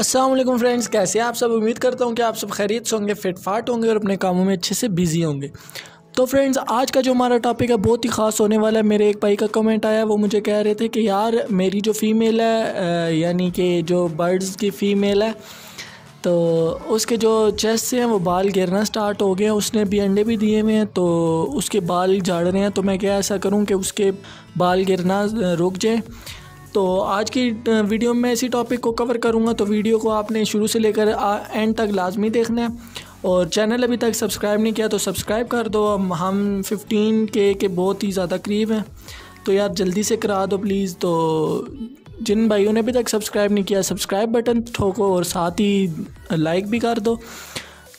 अस्सलाम वालेकुम फ्रेंड्स, कैसे हैं आप सब। उम्मीद करता हूं कि आप सब खैरियत से होंगे, फिट फाट होंगे और अपने कामों में अच्छे से बिजी होंगे। तो फ्रेंड्स, आज का जो हमारा टॉपिक है बहुत ही ख़ास होने वाला है। मेरे एक भाई का कमेंट आया, वो मुझे कह रहे थे कि यार मेरी जो फ़ीमेल है यानी कि जो बर्ड्स की फ़ीमेल है, तो उसके जो चेस्ट से हैं वो बाल गिरना स्टार्ट हो गए हैं। उसने भी अंडे भी दिए हुए हैं, तो उसके बाल झाड़ रहे हैं। तो मैं क्या ऐसा करूं कि उसके बाल गिरना रुक जाए। तो आज की वीडियो में इसी टॉपिक को कवर करूंगा। तो वीडियो को आपने शुरू से लेकर एंड तक लाजमी देखना है, और चैनल अभी तक सब्सक्राइब नहीं किया तो सब्सक्राइब कर दो। हम 15K के बहुत ही ज़्यादा करीब हैं, तो यार जल्दी से करा दो प्लीज़। तो जिन भाइयों ने अभी तक सब्सक्राइब नहीं किया, सब्सक्राइब बटन ठोको और साथ ही लाइक भी कर दो।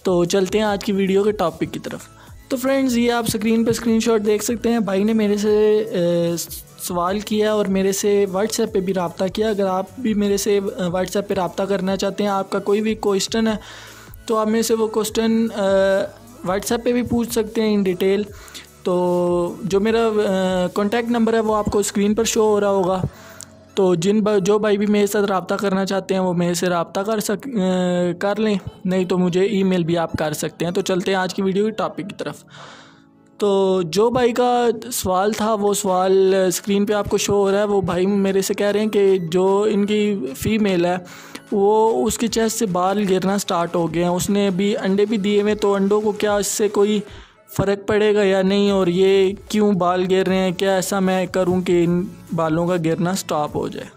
तो चलते हैं आज की वीडियो के टॉपिक की तरफ। तो फ्रेंड्स, ये आप स्क्रीन पे स्क्रीनशॉट देख सकते हैं। भाई ने मेरे से सवाल किया और मेरे से व्हाट्सएप पे भी रब्ता किया। अगर आप भी मेरे से व्हाट्सएप पे रब्ता करना चाहते हैं, आपका कोई भी क्वेश्चन है, तो आप मेरे से वो क्वेश्चन व्हाट्सएप पे भी पूछ सकते हैं इन डिटेल। तो जो मेरा कॉन्टैक्ट नंबर है वो आपको स्क्रीन पर शो हो रहा होगा। तो जो भाई भी मेरे साथ रब्ता करना चाहते हैं वो मेरे से रब्ता कर लें, नहीं तो मुझे ईमेल भी आप कर सकते हैं। तो चलते हैं आज की वीडियो की टॉपिक की तरफ। तो जो भाई का सवाल था, वो सवाल स्क्रीन पे आपको शो हो रहा है। वो भाई मेरे से कह रहे हैं कि जो इनकी फ़ीमेल है वो उसके चेस्ट से बाल गिरना स्टार्ट हो गए हैं। उसने अभी अंडे भी दिए हुए, तो अंडों को क्या इससे कोई फ़र्क पड़ेगा या नहीं, और ये क्यों बाल गिर रहे हैं, क्या ऐसा मैं करूं कि इन बालों का गिरना स्टॉप हो जाए।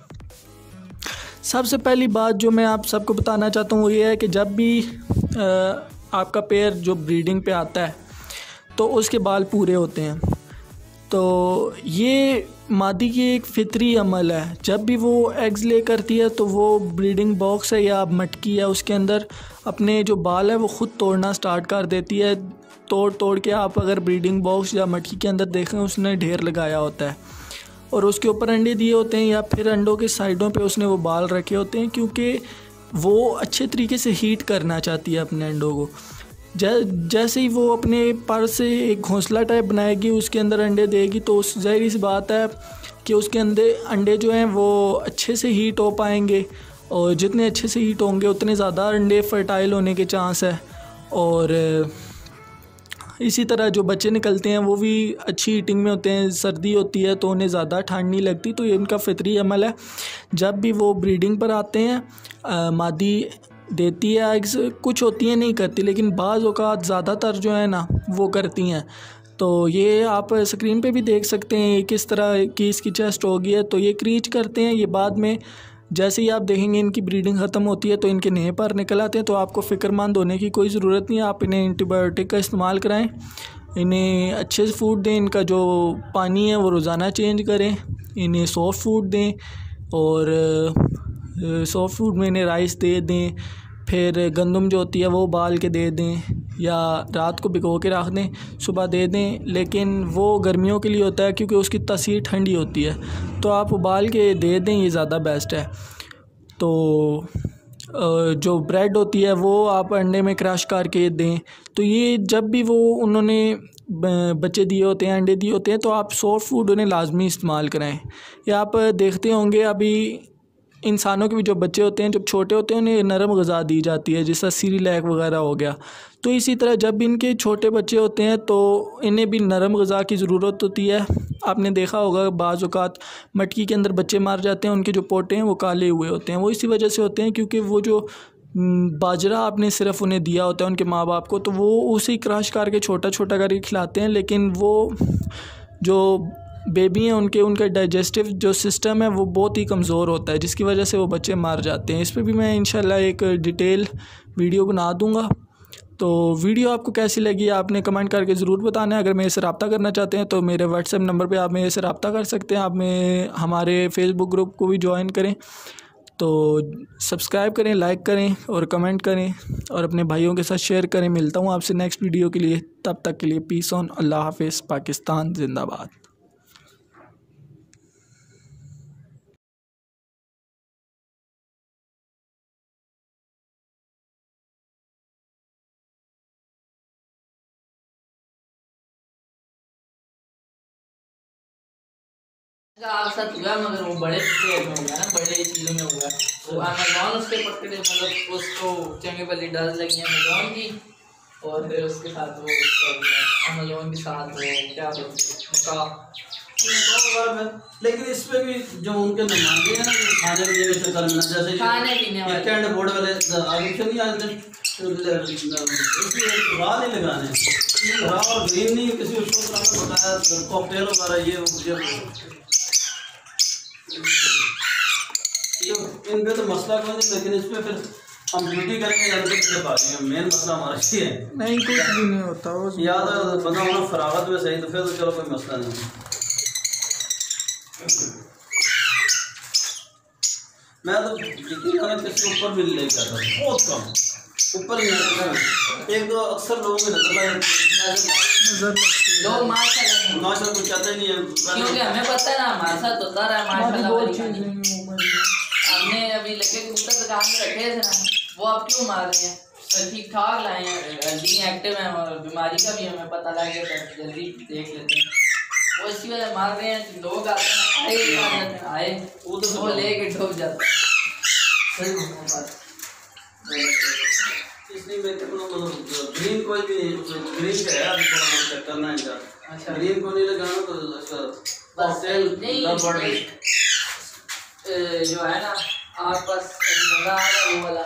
सबसे पहली बात जो मैं आप सबको बताना चाहता हूँ वो ये है कि जब भी आपका पेयर जो ब्रीडिंग पे आता है तो उसके बाल पूरे होते हैं। तो ये मादी की एक फितरी अमल है। जब भी वो एग्स ले करती है तो वो ब्रीडिंग बॉक्स है या मटकी है, उसके अंदर अपने जो बाल है वो ख़ुद तोड़ना स्टार्ट कर देती है। तोड़ तोड़ के आप अगर ब्रीडिंग बॉक्स या मटकी के अंदर देखें, उसने ढेर लगाया होता है और उसके ऊपर अंडे दिए होते हैं, या फिर अंडों के साइडों पे उसने वो बाल रखे होते हैं, क्योंकि वो अच्छे तरीके से हीट करना चाहती है अपने अंडों को। जैसे ही वो अपने पर से एक घोंसला टाइप बनाएगी, उसके अंदर अंडे देगी, तो उस ज़ाहिर सी बात है कि उसके अंदर अंडे जो हैं वो अच्छे से हीट हो पाएंगे, और जितने अच्छे से हीट होंगे उतने ज़्यादा अंडे फर्टाइल होने के चांस है। और इसी तरह जो बच्चे निकलते हैं वो भी अच्छी हीटिंग में होते हैं। सर्दी होती है तो उन्हें ज़्यादा ठंड नहीं लगती। तो ये इनका फितरी अमल है। जब भी वो ब्रीडिंग पर आते हैं, मादी देती है एग्स, कुछ होती हैं नहीं करती, लेकिन बाज़ औक़ात ज़्यादातर जो है ना वो करती हैं। तो ये आप स्क्रीन पे भी देख सकते हैं किस तरह की इसकी चेस्ट होगी है। तो ये क्रीच करते हैं। ये बाद में जैसे ही आप देखेंगे इनकी ब्रीडिंग ख़त्म होती है तो इनके नए पर निकल आते हैं। तो आपको फ़िक्रमंद होने की कोई ज़रूरत नहीं है। आप इन्हें एंटीबायोटिक का इस्तेमाल कराएं, इन्हें अच्छे से फूड दें, इनका जो पानी है वो रोज़ाना चेंज करें, इन्हें सॉफ्ट फूड दें, और सॉफ्ट फूड में इन्हें राइस दे दें, फिर गंदम जो होती है वो उबाल के दे दें, या रात को भिगो के रख दें, सुबह दे दें। लेकिन वो गर्मियों के लिए होता है क्योंकि उसकी तासीर ठंडी होती है, तो आप उबाल के दे दें, ये ज़्यादा बेस्ट है। तो जो ब्रेड होती है वो आप अंडे में क्रश करके दें। तो ये जब भी वो उन्होंने बच्चे दिए होते हैं, अंडे दिए होते हैं, तो आप सॉफ्ट फूड उन्हें लाजमी इस्तेमाल कराएं। या आप देखते होंगे अभी इंसानों के भी जो बच्चे होते हैं, जब छोटे होते हैं, उन्हें नरम ग़िज़ा दी जाती है, जैसा सीरिलैक वगैरह हो गया। तो इसी तरह जब इनके छोटे बच्चे होते हैं तो इन्हें भी नरम ग़िज़ा की ज़रूरत होती है। आपने देखा होगा बाज़ औक़ात मटकी के अंदर बच्चे मार जाते हैं, उनके जो पोटे हैं वो काले हुए होते हैं। वो इसी वजह से होते हैं क्योंकि वो जो बाजरा आपने सिर्फ़ उन्हें दिया होता है उनके माँ बाप को, तो वो उसी क्रश करके छोटा छोटा करके खिलाते हैं। लेकिन वो जो बेबी हैं उनका डाइजेस्टिव जो सिस्टम है वो बहुत ही कमज़ोर होता है, जिसकी वजह से वो बच्चे मार जाते हैं। इस पर भी मैं इंशाल्लाह एक डिटेल वीडियो बना दूँगा। तो वीडियो आपको कैसी लगी आपने कमेंट करके ज़रूर बताना है। अगर मेरे से रब्ता करना चाहते हैं तो मेरे व्हाट्सएप नंबर पे आप मेरे से रब्ता कर सकते हैं। आप हमारे फेसबुक ग्रुप को भी ज्वाइन करें। तो सब्सक्राइब करें, लाइक करें और कमेंट करें, और अपने भाइयों के साथ शेयर करें। मिलता हूँ आपसे नेक्स्ट वीडियो के लिए। तब तक के लिए पीस ऑन, अल्लाह हाफ़िज़, पाकिस्तान जिंदाबाद। आप साथ हुआ मगर वो बड़े प्लेयर में हुआ ना, बड़े चीज़ों में हुआ। तो अमेजोन उसके पकड़े, मतलब उसको चंगे वाली डर लगी अमेजोन की, और फिर उसके साथ वो अमेजोन के साथ वो क्या बोलते लेकिन इस पे भी जो उनके नुमाइंदे हैं ना, जो खाने पीने के चक्कर में, जैसे खाने पीने वाले कैंड बोर्ड वाले आगे नहीं आते, इसलिए राह नहीं लगाने, राह और ग्रीन नहीं किसी उसको बताया कॉकटेल वगैरह ये इन पे तो मसला कोई नहीं, लेकिन इस पे फिर हम ड्यूटी करेंगे या तो पा रहे हैं, मेन मसला हमारा ये है। नहीं कुछ भी नहीं होता वो याद है बंदा होना फरागत में सही, तो फिर तो चलो कोई मसला नहीं। मैं तो यकीन किसी ऊपर भी ले जाता था, बहुत कम ऊपर ही नजर, एक दो अक्सर लोगों की नजर लोग माशाल्लाह कुछ चाहते नहीं है, क्योंकि हमें पता है ना हमारे साथ होता रहा माशाल्लाह। हमने अभी लगे कबूतर दुकान में रखे थे ना, वो अब क्यों मार रहे हैं, ठीक ठाक लाए हैं, जल्दी एक्टिव हैं और बीमारी का भी हमें पता लग गया, जल्दी देख लेते हैं, वो इसी वजह मार रहे हैं। लोग आते हैं आए वो लेके डूब जाते हैं। इसलिए मैं ग्रीन कोई भी नहीं, ग्रीन का है अभी थोड़ा चेक करना है। अच्छा ग्रीन को नहीं लगाना तो बस नहीं जो है ना आप बस बंदा आ रहा है वो वाला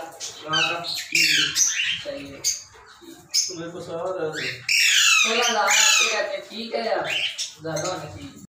सही है। मेरे को सवाल है, थोड़ा ज़्यादा आपके कहते हैं ठीक है यार, ज़्यादा होना चाहिए।